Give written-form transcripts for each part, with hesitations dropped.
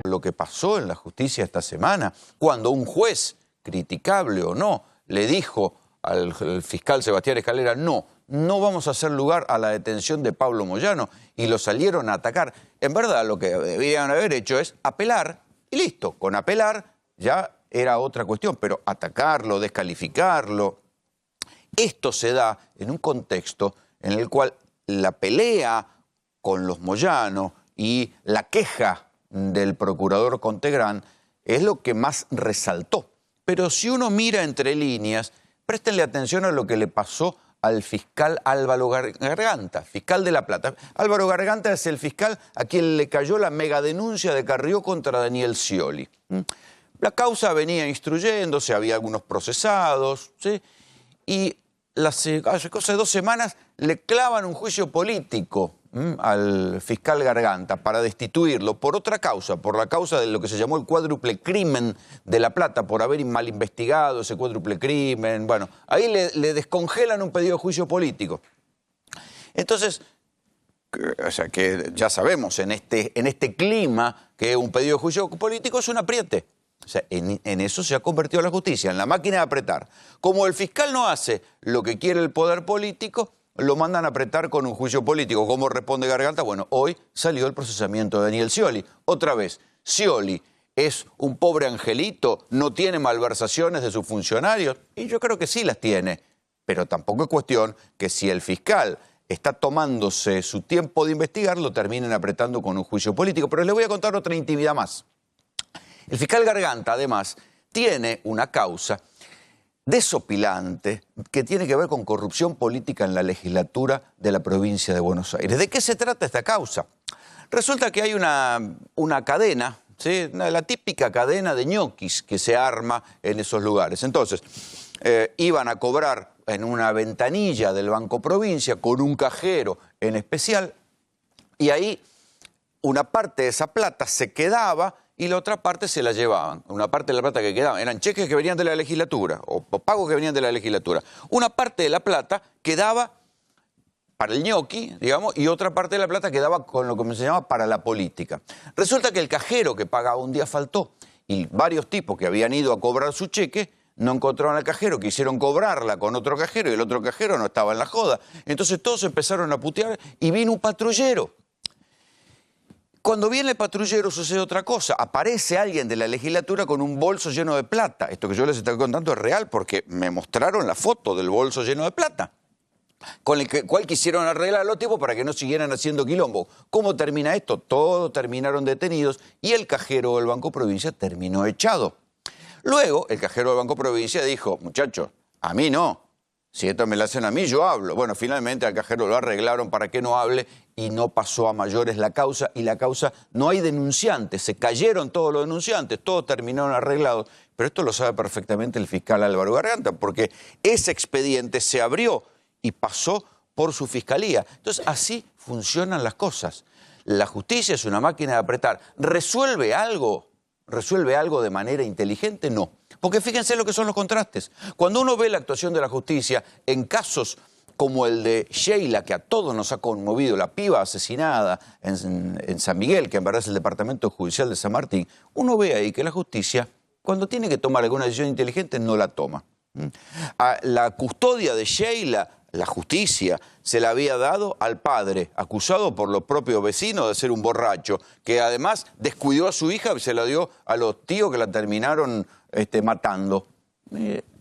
lo que pasó en la justicia esta semana, cuando un juez, criticable o no, le dijo al fiscal Sebastián Escalera, no vamos a hacer lugar a la detención de Pablo Moyano, y lo salieron a atacar. En verdad, lo que debían haber hecho es apelar, y listo. Con apelar ya era otra cuestión, pero atacarlo, descalificarlo. Esto se da en un contexto en el cual la pelea con los Moyano y la queja del procurador Contegrán es lo que más resaltó. Pero si uno mira entre líneas, préstenle atención a lo que le pasó al fiscal Álvaro Garganta, fiscal de La Plata. Álvaro Garganta es el fiscal a quien le cayó la megadenuncia de Carrió contra Daniel Scioli. La causa venía instruyéndose, había algunos procesados, ¿sí? Y hace cosa de 2 semanas le clavan un juicio político al fiscal Garganta para destituirlo por otra causa, por la causa de lo que se llamó el cuádruple crimen de La Plata, por haber mal investigado ese cuádruple crimen. Bueno, ahí le descongelan un pedido de juicio político. Entonces, o sea, que ya sabemos en este clima que un pedido de juicio político es un apriete. O sea, en eso se ha convertido la justicia, en la máquina de apretar. Como el fiscal no hace lo que quiere el poder político, lo mandan a apretar con un juicio político. ¿Cómo responde Garganta? Bueno, hoy salió el procesamiento de Daniel Scioli. Otra vez, Scioli es un pobre angelito, no tiene malversaciones de sus funcionarios, y yo creo que sí las tiene. Pero tampoco es cuestión que si el fiscal está tomándose su tiempo de investigar, lo terminen apretando con un juicio político. Pero les voy a contar otra intimidad más. El fiscal Garganta, además, tiene una causa desopilante que tiene que ver con corrupción política en la legislatura de la provincia de Buenos Aires. ¿De qué se trata esta causa? Resulta que hay una cadena, ¿sí? La típica cadena de ñoquis que se arma en esos lugares. Entonces, iban a cobrar en una ventanilla del Banco Provincia con un cajero en especial, y ahí una parte de esa plata se quedaba y la otra parte se la llevaban. Una parte de la plata que quedaba eran cheques que venían de la legislatura o pagos que venían de la legislatura. Una parte de la plata quedaba para el ñoqui, digamos, y otra parte de la plata quedaba con lo que se llama para la política. Resulta que el cajero que pagaba un día faltó y varios tipos que habían ido a cobrar su cheque no encontraron al cajero, quisieron cobrarla con otro cajero y el otro cajero no estaba en la joda. Entonces todos empezaron a putear y vino un patrullero. Cuando viene el patrullero sucede otra cosa. Aparece alguien de la legislatura con un bolso lleno de plata. Esto que yo les estoy contando es real porque me mostraron la foto del bolso lleno de plata, con el cual quisieron arreglar a los tipos para que no siguieran haciendo quilombo. ¿Cómo termina esto? Todos terminaron detenidos y el cajero del Banco Provincia terminó echado. Luego, el cajero del Banco Provincia dijo, muchachos, a mí no. Si esto me lo hacen a mí, yo hablo. Bueno, finalmente al cajero lo arreglaron para que no hable y no pasó a mayores la causa. Y la causa, no hay denunciantes, se cayeron todos los denunciantes, todos terminaron arreglados. Pero esto lo sabe perfectamente el fiscal Álvaro Garganta, porque ese expediente se abrió y pasó por su fiscalía. Entonces, así funcionan las cosas. La justicia es una máquina de apretar. ¿Resuelve algo? ¿Resuelve algo de manera inteligente? No. Porque fíjense lo que son los contrastes. Cuando uno ve la actuación de la justicia en casos como el de Sheila, que a todos nos ha conmovido, la piba asesinada en San Miguel, que en verdad es el Departamento Judicial de San Martín, uno ve ahí que la justicia, cuando tiene que tomar alguna decisión inteligente, no la toma. A la custodia de Sheila, la justicia se la había dado al padre, acusado por los propios vecinos de ser un borracho, que además descuidó a su hija y se la dio a los tíos que la terminaron matando.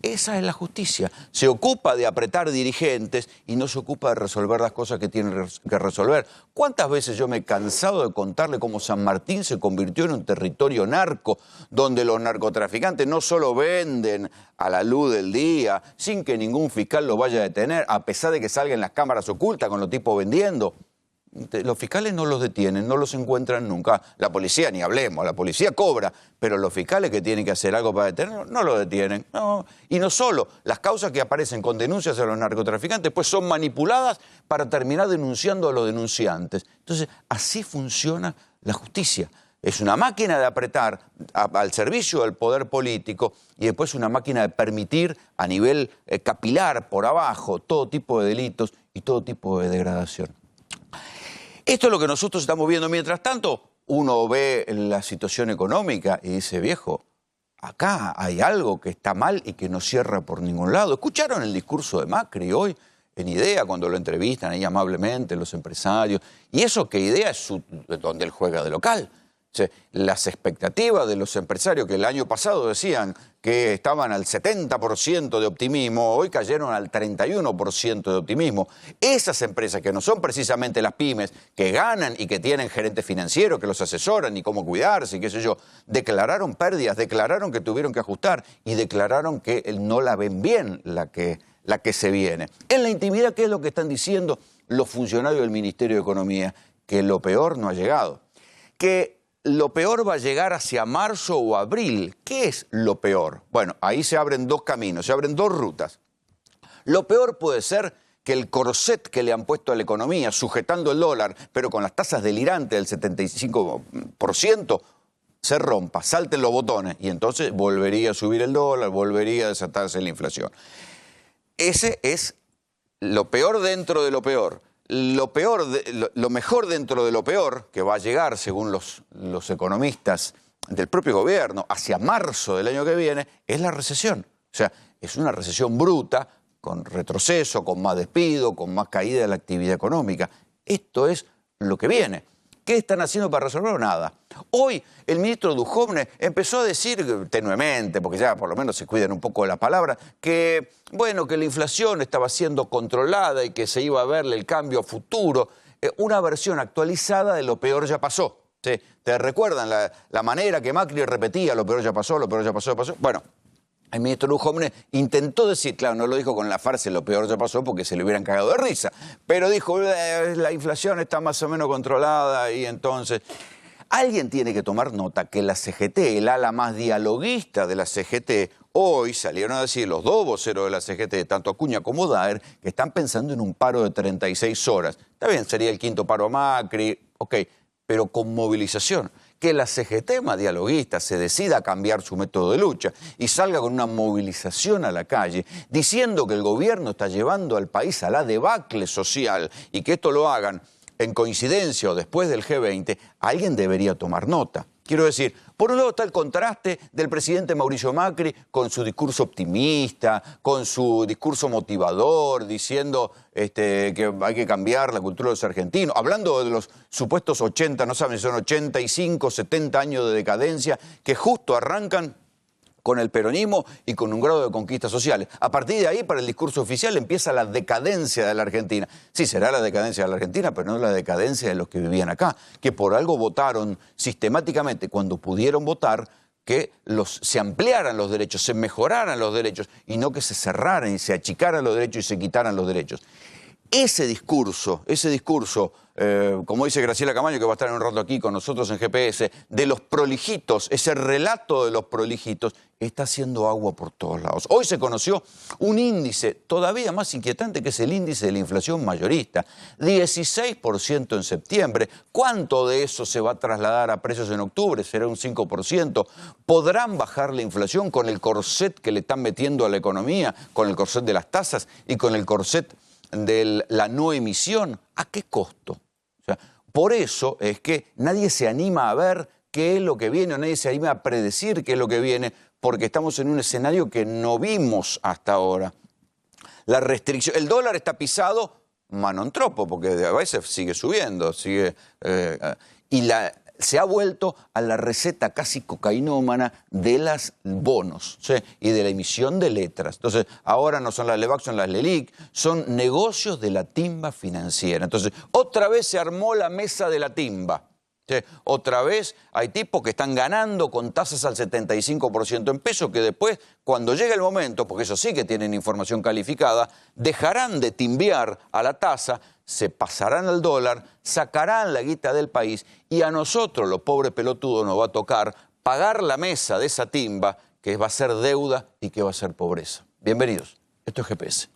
Esa es la justicia. Se ocupa de apretar dirigentes y no se ocupa de resolver las cosas que tienen que resolver. ¿Cuántas veces yo me he cansado de contarle cómo San Martín se convirtió en un territorio narco, donde los narcotraficantes no solo venden a la luz del día, sin que ningún fiscal los vaya a detener, a pesar de que salgan las cámaras ocultas con los tipos vendiendo? Los fiscales no los detienen, no los encuentran nunca. La policía, ni hablemos, la policía cobra, pero los fiscales que tienen que hacer algo para detenerlo, no lo detienen. No. Y no solo, las causas que aparecen con denuncias a los narcotraficantes, pues son manipuladas para terminar denunciando a los denunciantes. Entonces, así funciona la justicia. Es una máquina de apretar al servicio del poder político y después una máquina de permitir a nivel capilar, por abajo, todo tipo de delitos y todo tipo de degradación. Esto es lo que nosotros estamos viendo. Mientras tanto, uno ve la situación económica y dice, viejo, acá hay algo que está mal y que no cierra por ningún lado. ¿Escucharon el discurso de Macri hoy en IDEA cuando lo entrevistan ahí amablemente los empresarios? Y eso que IDEA es donde él juega de local. O sea, las expectativas de los empresarios que el año pasado decían que estaban al 70% de optimismo, hoy cayeron al 31% de optimismo. Esas empresas que no son precisamente las pymes, que ganan y que tienen gerentes financieros que los asesoran y cómo cuidarse y qué sé yo, declararon pérdidas, declararon que tuvieron que ajustar y declararon que no la ven bien la que se viene. En la intimidad, ¿qué es lo que están diciendo los funcionarios del Ministerio de Economía? Que lo peor no ha llegado. Que lo peor va a llegar hacia marzo o abril. ¿Qué es lo peor? Bueno, ahí se abren dos caminos, se abren dos rutas. Lo peor puede ser que el corset que le han puesto a la economía, sujetando el dólar, pero con las tasas delirantes del 75%, se rompa, salten los botones y entonces volvería a subir el dólar, volvería a desatarse la inflación. Ese es lo peor dentro de lo peor. Lo mejor dentro de lo peor, que va a llegar, según los economistas del propio gobierno, hacia marzo del año que viene, es la recesión. O sea, es una recesión bruta, con retroceso, con más despido, con más caída de la actividad económica. Esto es lo que viene. ¿Qué están haciendo para resolverlo? Nada. Hoy el ministro Duhovne empezó a decir tenuemente, porque ya por lo menos se cuidan un poco de la palabra, que bueno, que la inflación estaba siendo controlada y que se iba a verle el cambio a futuro. Una versión actualizada de lo peor ya pasó. ¿Sí? ¿Te recuerdan la manera que Macri repetía lo peor ya pasó, lo peor ya pasó, pasó? Bueno, el ministro Duhovne intentó decir, claro, no lo dijo con la frase lo peor ya pasó porque se le hubieran cagado de risa, pero dijo la inflación está más o menos controlada y entonces... Alguien tiene que tomar nota que la CGT, el ala más dialoguista de la CGT, hoy salieron a decir los dos voceros de la CGT, tanto Acuña como Daer, que están pensando en un paro de 36 horas. Está bien, sería el quinto paro a Macri, ok, pero con movilización. Que la CGT más dialoguista se decida a cambiar su método de lucha y salga con una movilización a la calle diciendo que el gobierno está llevando al país a la debacle social y que esto lo hagan en coincidencia o después del G20, alguien debería tomar nota. Quiero decir, por un lado está el contraste del presidente Mauricio Macri con su discurso optimista, con su discurso motivador, diciendo que hay que cambiar la cultura de los argentinos, hablando de los supuestos 80, no saben si son 85, 70 años de decadencia, que justo arrancan con el peronismo y con un grado de conquistas sociales. A partir de ahí, para el discurso oficial, empieza la decadencia de la Argentina. Sí, será la decadencia de la Argentina, pero no la decadencia de los que vivían acá, que por algo votaron sistemáticamente, cuando pudieron votar, que se ampliaran los derechos, se mejoraran los derechos, y no que se cerraran y se achicaran los derechos y se quitaran los derechos. Ese discurso, como dice Graciela Camaño, que va a estar en un rato aquí con nosotros en GPS, de los prolijitos, ese relato de los prolijitos, está haciendo agua por todos lados. Hoy se conoció un índice todavía más inquietante, que es el índice de la inflación mayorista, 16% en septiembre. ¿Cuánto de eso se va a trasladar a precios en octubre? ¿Será un 5%? ¿Podrán bajar la inflación con el corset que le están metiendo a la economía, con el corset de las tasas y con el corset de la no emisión? ¿A qué costo? O sea, por eso es que nadie se anima a ver qué es lo que viene, o nadie se anima a predecir qué es lo que viene, porque estamos en un escenario que no vimos hasta ahora. La restricción, el dólar está pisado mano en tropo, porque a veces sigue subiendo, se ha vuelto a la receta casi cocainómana de los bonos, ¿sí? Y de la emisión de letras. Entonces, ahora no son las LEBAC, son las LELIC, son negocios de la timba financiera. Entonces, otra vez se armó la mesa de la timba. ¿Sí? Otra vez hay tipos que están ganando con tasas al 75% en pesos, que después, cuando llegue el momento, porque eso sí que tienen información calificada, dejarán de timbear a la tasa, se pasarán al dólar, sacarán la guita del país y a nosotros, los pobres pelotudos, nos va a tocar pagar la mesa de esa timba, que va a ser deuda y que va a ser pobreza. Bienvenidos, esto es GPS.